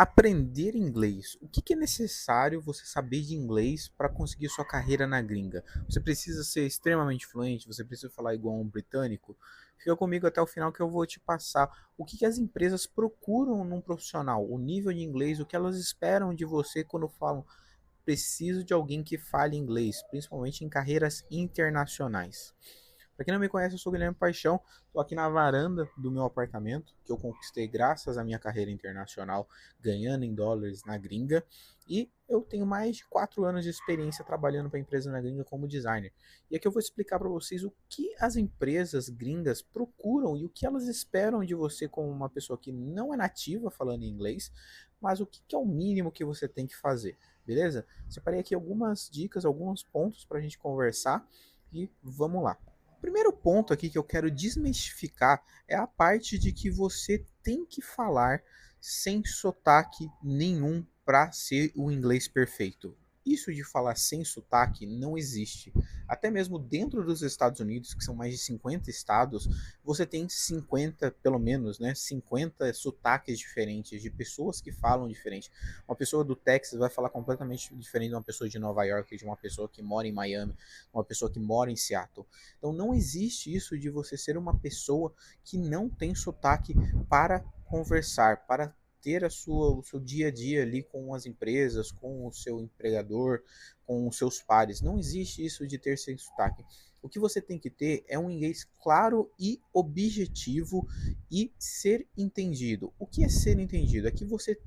Aprender inglês. O que é necessário você saber de inglês para conseguir sua carreira na gringa? Você precisa ser extremamente fluente? Você precisa falar igual um britânico? Fica comigo até o final que eu vou te passar o que as empresas procuram num profissional, o nível de inglês, o que elas esperam de você quando falam preciso de alguém que fale inglês, principalmente em carreiras internacionais. Para quem não me conhece, eu sou o Guilherme Paixão, estou aqui na varanda do meu apartamento, que eu conquistei graças à minha carreira internacional, ganhando em dólares na gringa, e eu tenho mais de 4 anos de experiência trabalhando para a empresa na gringa como designer. E aqui eu vou explicar para vocês o que as empresas gringas procuram e o que elas esperam de você como uma pessoa que não é nativa falando inglês, mas o que é o mínimo que você tem que fazer, beleza? Separei aqui algumas dicas, alguns pontos para a gente conversar e vamos lá. O primeiro ponto aqui que eu quero desmistificar é a parte de que você tem que falar sem sotaque nenhum para ser o inglês perfeito. Isso de falar sem sotaque não existe. Até mesmo dentro dos Estados Unidos, que são mais de 50 estados, você tem 50, pelo menos, né, 50 sotaques diferentes de pessoas que falam diferente. Uma pessoa do Texas vai falar completamente diferente de uma pessoa de Nova York, de uma pessoa que mora em Miami, uma pessoa que mora em Seattle. Então não existe isso de você ser uma pessoa que não tem sotaque para conversar, para ter o seu dia a dia ali com as empresas, com o seu empregador, com os seus pares. Não existe isso de ter sem sotaque. O que você tem que ter é um inglês claro e objetivo e ser entendido. O que é ser entendido? É que você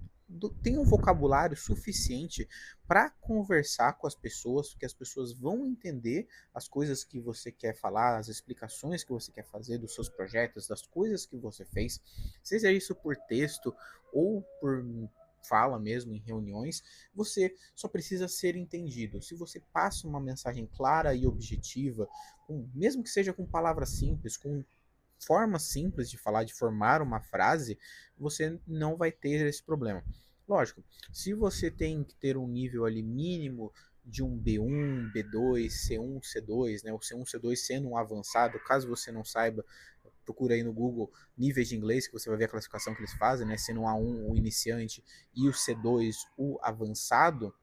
tem um vocabulário suficiente para conversar com as pessoas, que as pessoas vão entender as coisas que você quer falar, as explicações que você quer fazer dos seus projetos, das coisas que você fez, seja isso por texto ou por fala mesmo em reuniões, você só precisa ser entendido. Se você passa uma mensagem clara e objetiva, mesmo que seja com palavras simples, com forma simples de falar, de formar uma frase, você não vai ter esse problema. Lógico, se você tem que ter um nível ali mínimo de um B1, B2, C1, C2, né? O C1, C2 sendo um avançado, caso você não saiba, procura aí no Google níveis de inglês, que você vai ver a classificação que eles fazem, né? Sendo o A1 o iniciante e o C2 o avançado.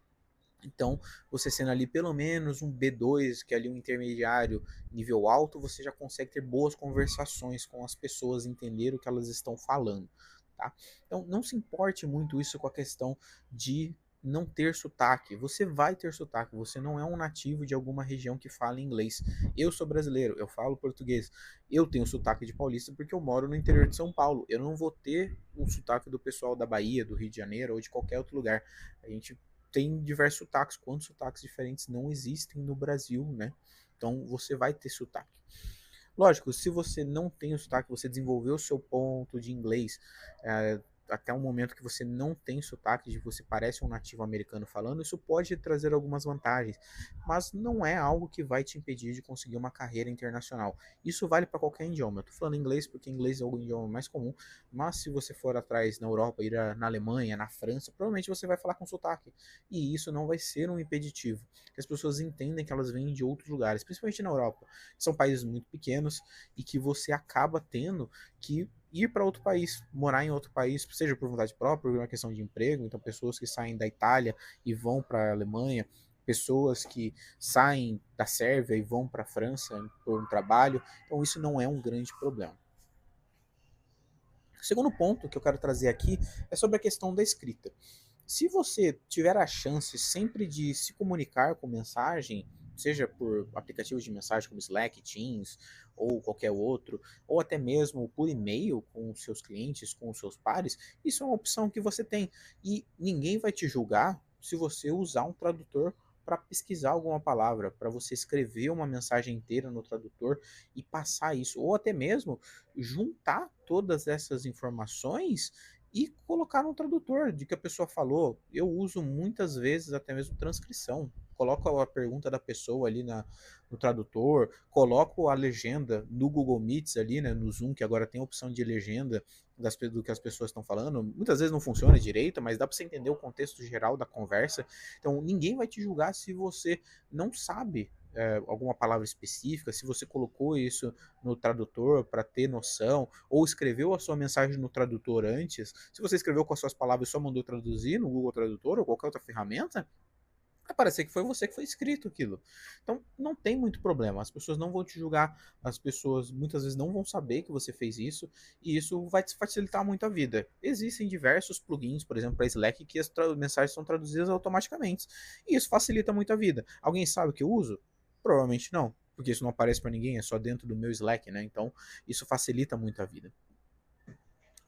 Então, você sendo ali pelo menos um B2, que é ali um intermediário, nível alto, você já consegue ter boas conversações com as pessoas, entender o que elas estão falando, tá? Então, não se importe muito isso com a questão de não ter sotaque. Você vai ter sotaque, você não é um nativo de alguma região que fala inglês. Eu sou brasileiro, eu falo português. Eu tenho sotaque de paulista porque eu moro no interior de São Paulo. Eu não vou ter o sotaque do pessoal da Bahia, do Rio de Janeiro ou de qualquer outro lugar. A gente tem diversos sotaques. Quantos sotaques diferentes não existem no Brasil, né? Então você vai ter sotaque. Lógico, se você não tem o sotaque, você desenvolveu o seu ponto de inglês, até um momento que você não tem sotaque, de você parece um nativo americano falando, isso pode trazer algumas vantagens, mas não é algo que vai te impedir de conseguir uma carreira internacional. Isso vale para qualquer idioma. Eu tô falando inglês porque inglês é o idioma mais comum, mas se você for atrás na Europa, ir na Alemanha, na França, provavelmente você vai falar com sotaque. E isso não vai ser um impeditivo. As pessoas entendem que elas vêm de outros lugares, principalmente na Europa. São países muito pequenos e que você acaba tendo que ir para outro país, morar em outro país, seja por vontade própria, por uma questão de emprego. Então, pessoas que saem da Itália e vão para a Alemanha, pessoas que saem da Sérvia e vão para a França por um trabalho. Então, isso não é um grande problema. O segundo ponto que eu quero trazer aqui é sobre a questão da escrita. Se você tiver a chance sempre de se comunicar com mensagem, seja por aplicativos de mensagem como Slack, Teams ou qualquer outro, ou até mesmo por e-mail com os seus clientes, com os seus pares, isso é uma opção que você tem. E ninguém vai te julgar se você usar um tradutor para pesquisar alguma palavra, para você escrever uma mensagem inteira no tradutor e passar isso, ou até mesmo juntar todas essas informações e colocar no tradutor de que a pessoa falou. Eu uso muitas vezes até mesmo transcrição. Coloco a pergunta da pessoa ali no tradutor, coloco a legenda no Google Meets ali, né, no Zoom, que agora tem a opção de legenda do que as pessoas estão falando. Muitas vezes não funciona direito, mas dá para você entender o contexto geral da conversa. Então ninguém vai te julgar se você não sabe alguma palavra específica, se você colocou isso no tradutor para ter noção, ou escreveu a sua mensagem no tradutor antes, se você escreveu com as suas palavras e só mandou traduzir no Google Tradutor ou qualquer outra ferramenta, vai parecer que foi você que foi escrito aquilo. Então, não tem muito problema. As pessoas não vão te julgar, as pessoas muitas vezes não vão saber que você fez isso, e isso vai te facilitar muito a vida. Existem diversos plugins, por exemplo, para Slack, que as mensagens são traduzidas automaticamente, e isso facilita muito a vida. Alguém sabe o que eu uso? Provavelmente não, porque isso não aparece para ninguém, é só dentro do meu Slack, né? Então, isso facilita muito a vida.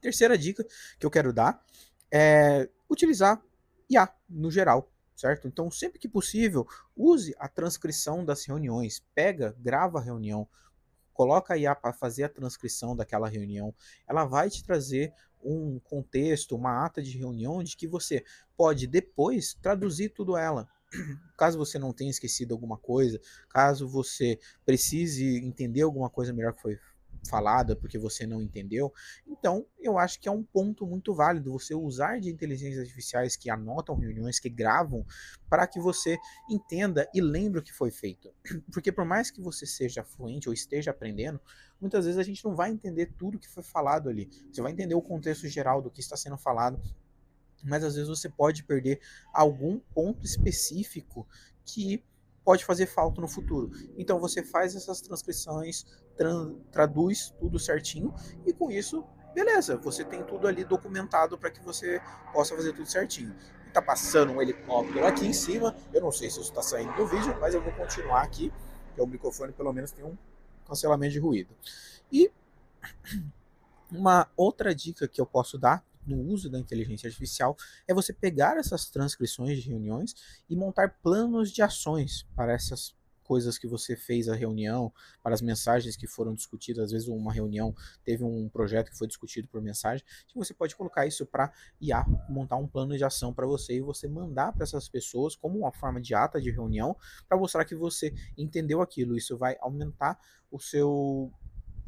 Terceira dica que eu quero dar é utilizar IA no geral, certo? Então, sempre que possível, use a transcrição das reuniões. Pega, grava a reunião, coloca a IA para fazer a transcrição daquela reunião. Ela vai te trazer um contexto, uma ata de reunião de que você pode depois traduzir tudo ela. Caso você não tenha esquecido alguma coisa, caso você precise entender alguma coisa melhor que foi falada porque você não entendeu, então eu acho que é um ponto muito válido você usar de inteligências artificiais que anotam reuniões, que gravam, para que você entenda e lembre o que foi feito. Porque por mais que você seja fluente ou esteja aprendendo, muitas vezes a gente não vai entender tudo que foi falado ali. Você vai entender o contexto geral do que está sendo falado, mas às vezes você pode perder algum ponto específico que pode fazer falta no futuro. Então você faz essas transcrições, traduz tudo certinho e com isso, beleza, você tem tudo ali documentado para que você possa fazer tudo certinho. Está passando um helicóptero aqui em cima, eu não sei se isso está saindo do vídeo, mas eu vou continuar aqui, que o microfone pelo menos tem um cancelamento de ruído. E uma outra dica que eu posso dar no uso da inteligência artificial é você pegar essas transcrições de reuniões e montar planos de ações para essas coisas que você fez a reunião, para as mensagens que foram discutidas. Às vezes uma reunião teve um projeto que foi discutido por mensagem, que você pode colocar isso para IA montar um plano de ação para você e você mandar para essas pessoas como uma forma de ata de reunião para mostrar que você entendeu aquilo. Isso vai aumentar o seu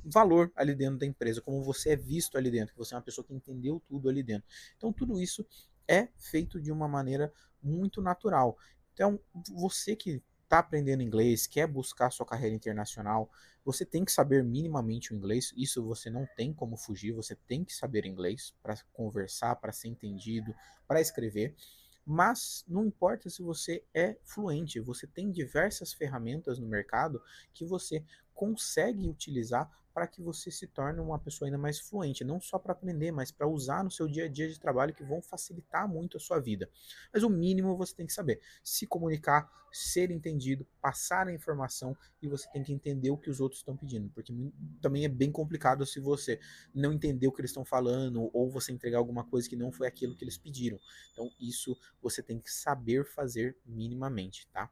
valor ali dentro da empresa, como você é visto ali dentro, que você é uma pessoa que entendeu tudo ali dentro. Então, tudo isso é feito de uma maneira muito natural. Então, você que está aprendendo inglês, quer buscar sua carreira internacional, você tem que saber minimamente o inglês. Isso você não tem como fugir, você tem que saber inglês para conversar, para ser entendido, para escrever. Mas não importa se você é fluente, você tem diversas ferramentas no mercado que você consegue utilizar para que você se torne uma pessoa ainda mais fluente, não só para aprender, mas para usar no seu dia a dia de trabalho que vão facilitar muito a sua vida. Mas o mínimo você tem que saber: se comunicar, ser entendido, passar a informação e você tem que entender o que os outros estão pedindo, porque também é bem complicado se você não entender o que eles estão falando ou você entregar alguma coisa que não foi aquilo que eles pediram. Então isso você tem que saber fazer minimamente, tá?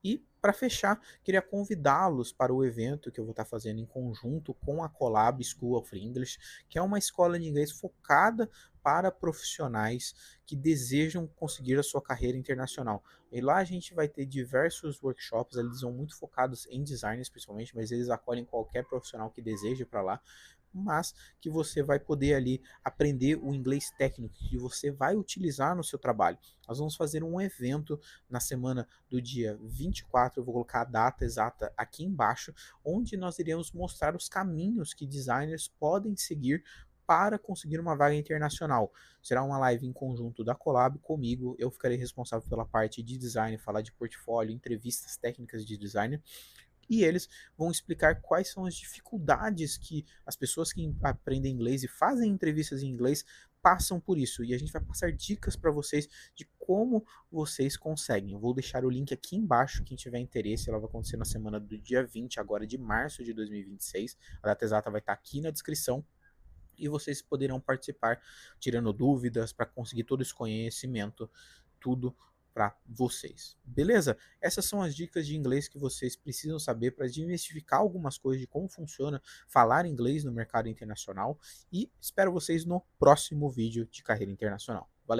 E para fechar, queria convidá-los para o evento que eu vou estar fazendo em conjunto com a Collab School of English, que é uma escola de inglês focada para profissionais que desejam conseguir a sua carreira internacional. E lá a gente vai ter diversos workshops, eles são muito focados em designers principalmente, mas eles acolhem qualquer profissional que deseje para lá, mas que você vai poder ali aprender o inglês técnico que você vai utilizar no seu trabalho. Nós vamos fazer um evento na semana do dia 24, eu vou colocar a data exata aqui embaixo, onde nós iremos mostrar os caminhos que designers podem seguir para conseguir uma vaga internacional. Será uma live em conjunto da Collab comigo, eu ficarei responsável pela parte de design, falar de portfólio, entrevistas técnicas de designer, e eles vão explicar quais são as dificuldades que as pessoas que aprendem inglês e fazem entrevistas em inglês passam por isso. E a gente vai passar dicas para vocês de como vocês conseguem. Eu vou deixar o link aqui embaixo, quem tiver interesse. Ela vai acontecer na semana do dia 20, agora de março de 2026. A data exata vai estar aqui na descrição. E vocês poderão participar, tirando dúvidas, para conseguir todo esse conhecimento, tudo para vocês. Beleza? Essas são as dicas de inglês que vocês precisam saber para desmistificar algumas coisas de como funciona falar inglês no mercado internacional. E espero vocês no próximo vídeo de carreira internacional. Valeu!